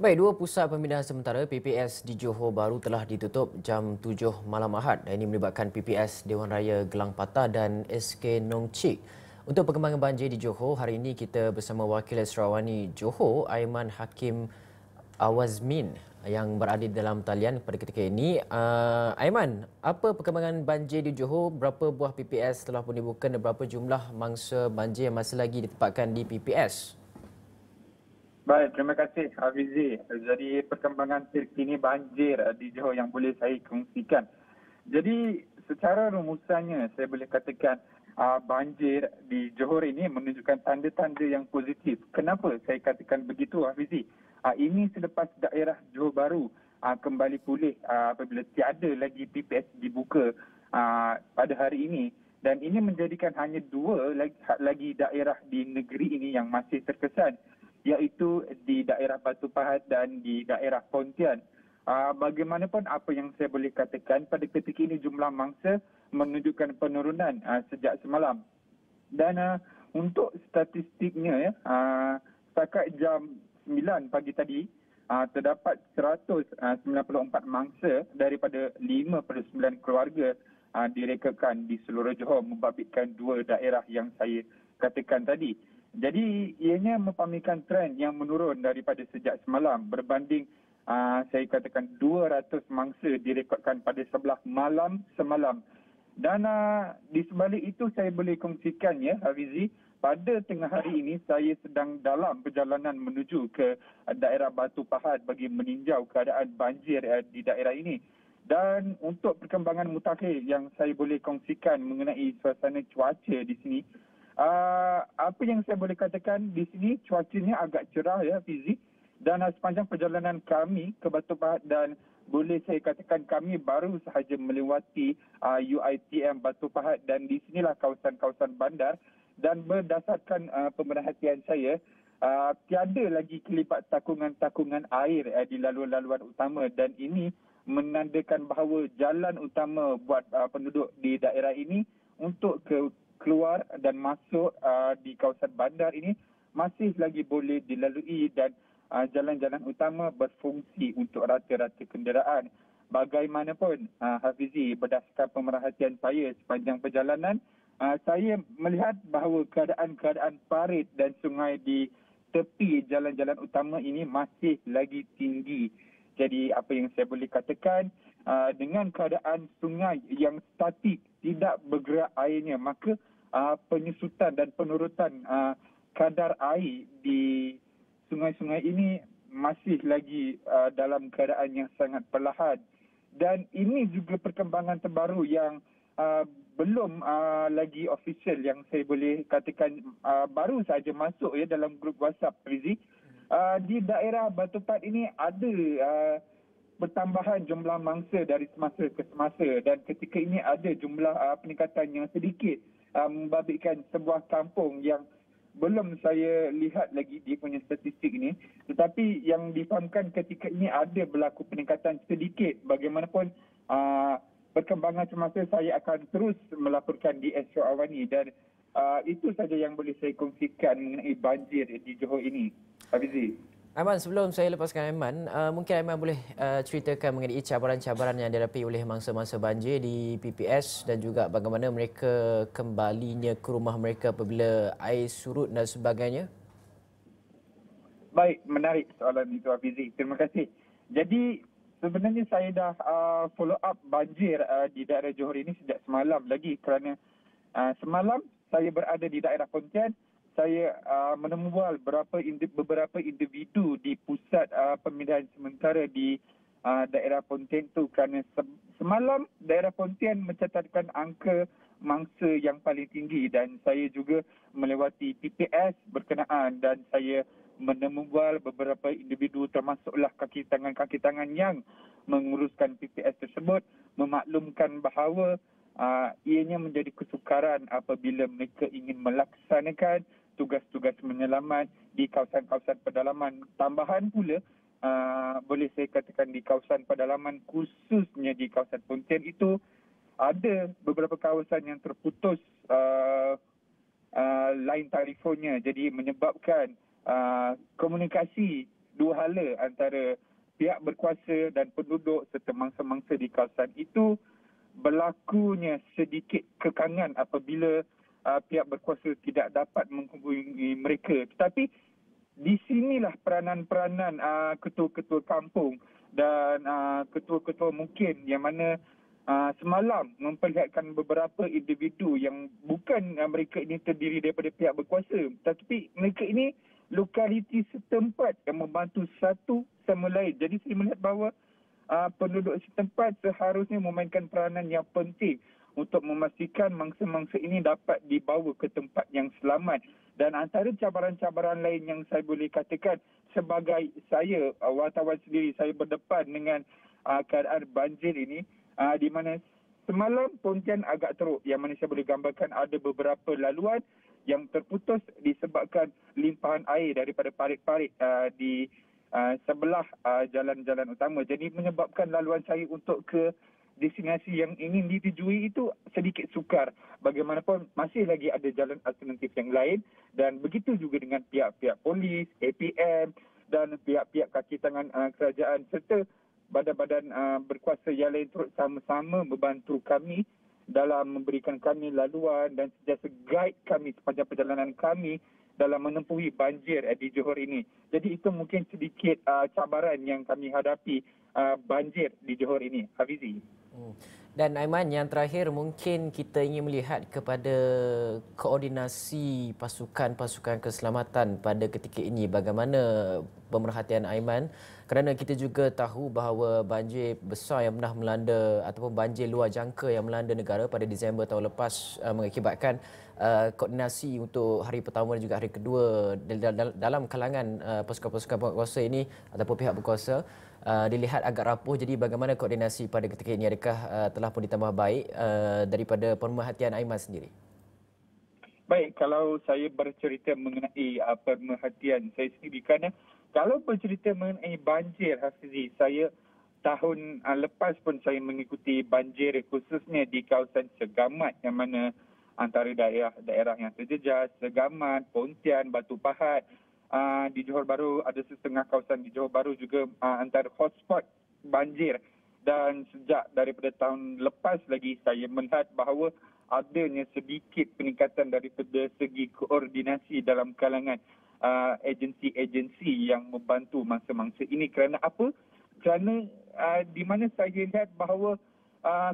Baik, dua pusat pemindahan sementara PPS di Johor Bahru telah ditutup jam 7 malam Ahad. Ini melibatkan PPS Dewan Raya Gelang Patah dan SK Nong Chik. Untuk perkembangan banjir di Johor, hari ini kita bersama Wakil Sarawani Johor, Aiman Hakim Awazmin yang berada dalam talian pada ketika ini. Aiman, apa perkembangan banjir di Johor? Berapa buah PPS telah pun dibuka dan berapa jumlah mangsa banjir yang masih lagi ditempatkan di PPS? Baik, terima kasih Hafizi. Jadi perkembangan terkini banjir di Johor yang boleh saya kongsikan. Jadi secara rumusannya saya boleh katakan banjir di Johor ini menunjukkan tanda-tanda yang positif. Kenapa saya katakan begitu Hafizi? Ini selepas daerah Johor Bahru kembali pulih apabila tiada lagi PPS dibuka pada hari ini. Dan ini menjadikan hanya dua lagi daerah di negeri ini yang masih terkesan, iaitu di daerah Batu Pahat dan di daerah Pontian. Bagaimanapun apa yang saya boleh katakan, pada ketika ini jumlah mangsa menunjukkan penurunan sejak semalam. Dan untuk statistiknya, setakat jam 9 pagi tadi, terdapat 194 mangsa daripada 59 keluarga direkodkan di seluruh Johor, membabitkan dua daerah yang saya katakan tadi. Jadi ianya mempamerkan trend yang menurun daripada sejak semalam berbanding saya katakan 200 mangsa direkodkan pada sebelah malam semalam. Dan di sebalik itu saya boleh kongsikan ya Hafizi, pada tengah hari ini saya sedang dalam perjalanan menuju ke daerah Batu Pahat bagi meninjau keadaan banjir di daerah ini. Dan untuk perkembangan mutakhir yang saya boleh kongsikan mengenai suasana cuaca di sini, apa yang saya boleh katakan di sini cuacanya agak cerah ya Fizi, dan sepanjang perjalanan kami ke Batu Pahat, dan boleh saya katakan kami baru sahaja melewati UiTM Batu Pahat, dan di sinilah kawasan-kawasan bandar, dan berdasarkan pemerhatian saya, tiada lagi kelibat takungan-takungan air di laluan-laluan utama, dan ini menandakan bahawa jalan utama buat penduduk di daerah ini untuk keluar dan masuk di kawasan bandar ini masih lagi boleh dilalui, dan jalan-jalan utama berfungsi untuk rata-rata kenderaan. Bagaimanapun Hafizi, berdasarkan pemerhatian saya sepanjang perjalanan, saya melihat bahawa keadaan-keadaan parit dan sungai di tepi jalan-jalan utama ini masih lagi tinggi. Jadi apa yang saya boleh katakan, dengan keadaan sungai yang statik, tidak bergerak airnya, maka penyusutan dan penurutan kadar air di sungai-sungai ini masih lagi dalam keadaan yang sangat perlahan. Dan ini juga perkembangan terbaru yang belum lagi official, yang saya boleh katakan baru saja masuk ya dalam grup WhatsApp Rizik. Di daerah Batu Pahat ini ada pertambahan jumlah mangsa dari semasa ke semasa, dan ketika ini ada jumlah peningkatan yang sedikit membabitkan sebuah kampung yang belum saya lihat lagi dia punya statistik ini, tetapi yang difahamkan ketika ini ada berlaku peningkatan sedikit. Bagaimanapun perkembangan semasa saya akan terus melaporkan di Astro Awani, dan itu saja yang boleh saya kongsikan mengenai banjir di Johor ini. Hafizi. Aiman, sebelum saya lepaskan Aiman, mungkin Aiman boleh ceritakan mengenai cabaran-cabaran yang dihadapi oleh mangsa-mangsa banjir di PPS dan juga bagaimana mereka kembalinya ke rumah mereka apabila air surut dan sebagainya. Baik, menarik soalan itu Hafizi. Terima kasih. Jadi sebenarnya saya dah follow up banjir di daerah Johor ini sejak semalam lagi, kerana semalam saya berada di daerah Pontian. Saya menemubual beberapa individu di pusat pemindahan sementara di daerah Pontian itu, kerana semalam daerah Pontian mencatatkan angka mangsa yang paling tinggi, dan saya juga melewati PPS berkenaan, dan saya menemubual beberapa individu termasuklah kaki tangan yang menguruskan PPS tersebut, memaklumkan bahawa ianya menjadi kesukaran apabila mereka ingin melaksanakan tugas-tugas menyelamat di kawasan-kawasan pedalaman. Tambahan pula, boleh saya katakan di kawasan pedalaman, khususnya di kawasan Pontian itu, ada beberapa kawasan yang terputus line telefonnya, jadi menyebabkan komunikasi dua hala antara pihak berkuasa dan penduduk serta mangsa-mangsa di kawasan itu, berlakunya sedikit kekangan apabila pihak berkuasa tidak dapat menghubungi mereka. Tetapi di sinilah peranan-peranan ketua-ketua kampung dan ketua-ketua mungkin yang mana semalam memperlihatkan beberapa individu yang bukan mereka ini terdiri daripada pihak berkuasa, tetapi mereka ini lokaliti setempat yang membantu satu sama lain. Jadi saya melihat bahawa penduduk setempat seharusnya memainkan peranan yang penting untuk memastikan mangsa-mangsa ini dapat dibawa ke tempat yang selamat. Dan antara cabaran-cabaran lain yang saya boleh katakan sebagai saya, wartawan sendiri, saya berdepan dengan keadaan banjir ini, di mana semalam pontian agak teruk, yang mana saya boleh gambarkan ada beberapa laluan yang terputus disebabkan limpahan air daripada parit-parit di sebelah jalan-jalan utama. Jadi menyebabkan laluan saya untuk ke destinasi yang ingin ditujui itu sedikit sukar. Bagaimanapun masih lagi ada jalan alternatif yang lain, dan begitu juga dengan pihak-pihak polis, APM dan pihak-pihak kaki tangan kerajaan serta badan-badan berkuasa yang lain turut sama-sama membantu kami dalam memberikan kami laluan dan sentiasa guide kami sepanjang perjalanan kami dalam menempuhi banjir di Johor ini. Jadi itu mungkin sedikit cabaran yang kami hadapi banjir di Johor ini. Hafizi. Dan Aiman, yang terakhir mungkin kita ingin melihat kepada koordinasi pasukan-pasukan keselamatan pada ketika ini. Bagaimana pemerhatian Aiman? Kerana kita juga tahu bahawa banjir besar yang pernah melanda ataupun banjir luar jangka yang melanda negara pada Disember tahun lepas mengakibatkan koordinasi untuk hari pertama dan juga hari kedua dalam kalangan pasukan-pasukan berkuasa ini ataupun pihak berkuasa dilihat agak rapuh. Jadi bagaimana koordinasi pada ketika ini? Adakah telah pun ditambah baik daripada pemerhatian Aiman sendiri? Baik, kalau saya bercerita mengenai pemerhatian saya sendiri, kerana kalau bercerita mengenai banjir, Hafizi, saya tahun lepas pun saya mengikuti banjir khususnya di kawasan Segamat, yang mana antara daerah yang terjejas, Segamat, Pontian, Batu Pahat. Di Johor Bahru ada setengah kawasan di Johor Bahru juga antara hotspot banjir. Dan sejak daripada tahun lepas lagi saya melihat bahawa adanya sedikit peningkatan daripada segi koordinasi dalam kalangan agensi-agensi yang membantu mangsa-mangsa ini. Kerana apa? Kerana di mana saya lihat bahawa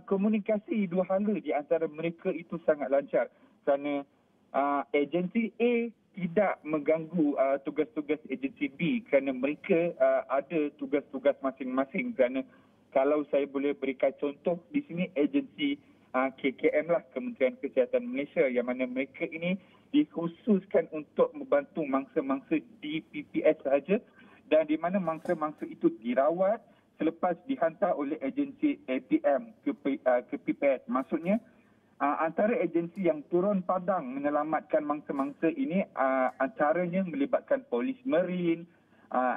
komunikasi dua hala di antara mereka itu sangat lancar. Kerana agensi A tidak mengganggu tugas-tugas agensi B kerana mereka ada tugas-tugas masing-masing. Kerana kalau saya boleh berikan contoh di sini, agensi KKM lah, Kementerian Kesihatan Malaysia, yang mana mereka ini dikhususkan untuk membantu mangsa-mangsa di PPS sahaja, dan di mana mangsa-mangsa itu dirawat selepas dihantar oleh agensi APM ke PPS. Maksudnya antara agensi yang turun padang menyelamatkan mangsa-mangsa ini antaranya melibatkan polis marine,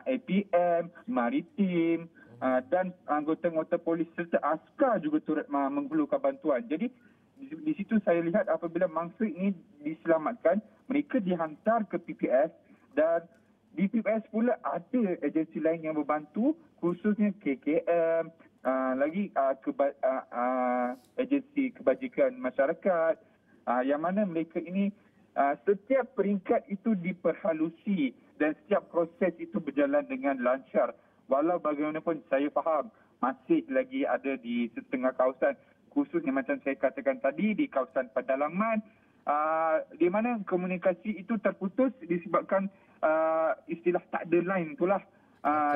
APM, maritim dan anggota-anggota polis serta askar juga turut menghulurkan bantuan. Jadi di situ saya lihat apabila mangsa ini diselamatkan, mereka dihantar ke PPS, dan di PPS pula ada agensi lain yang membantu, khususnya KKM, lagi agensi kebajikan masyarakat, yang mana mereka ini setiap peringkat itu diperhalusi dan setiap proses itu berjalan dengan lancar. Walau bagaimanapun saya faham masih lagi ada di setengah kawasan, khususnya macam saya katakan tadi di kawasan pedalaman, di mana komunikasi itu terputus disebabkan istilah tak ada line itulah.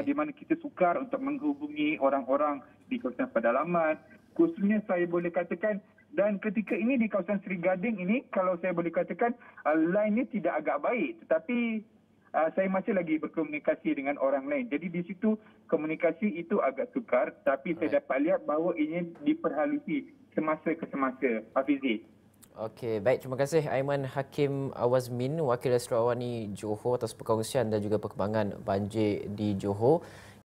Di mana kita sukar untuk menghubungi orang-orang di kawasan pedalaman. Khususnya saya boleh katakan, dan ketika ini di kawasan Seri Gading ini, kalau saya boleh katakan, line ini tidak agak baik. Tetapi saya masih lagi berkomunikasi dengan orang lain. Jadi di situ komunikasi itu agak sukar, tapi saya dapat lihat bahawa ini diperhalusi semasa ke semasa. Hafizi. Okey, baik. Terima kasih Aiman Hakim Awazmin, Wakil Sarawani Johor atas perkongsian dan juga perkembangan banjir di Johor.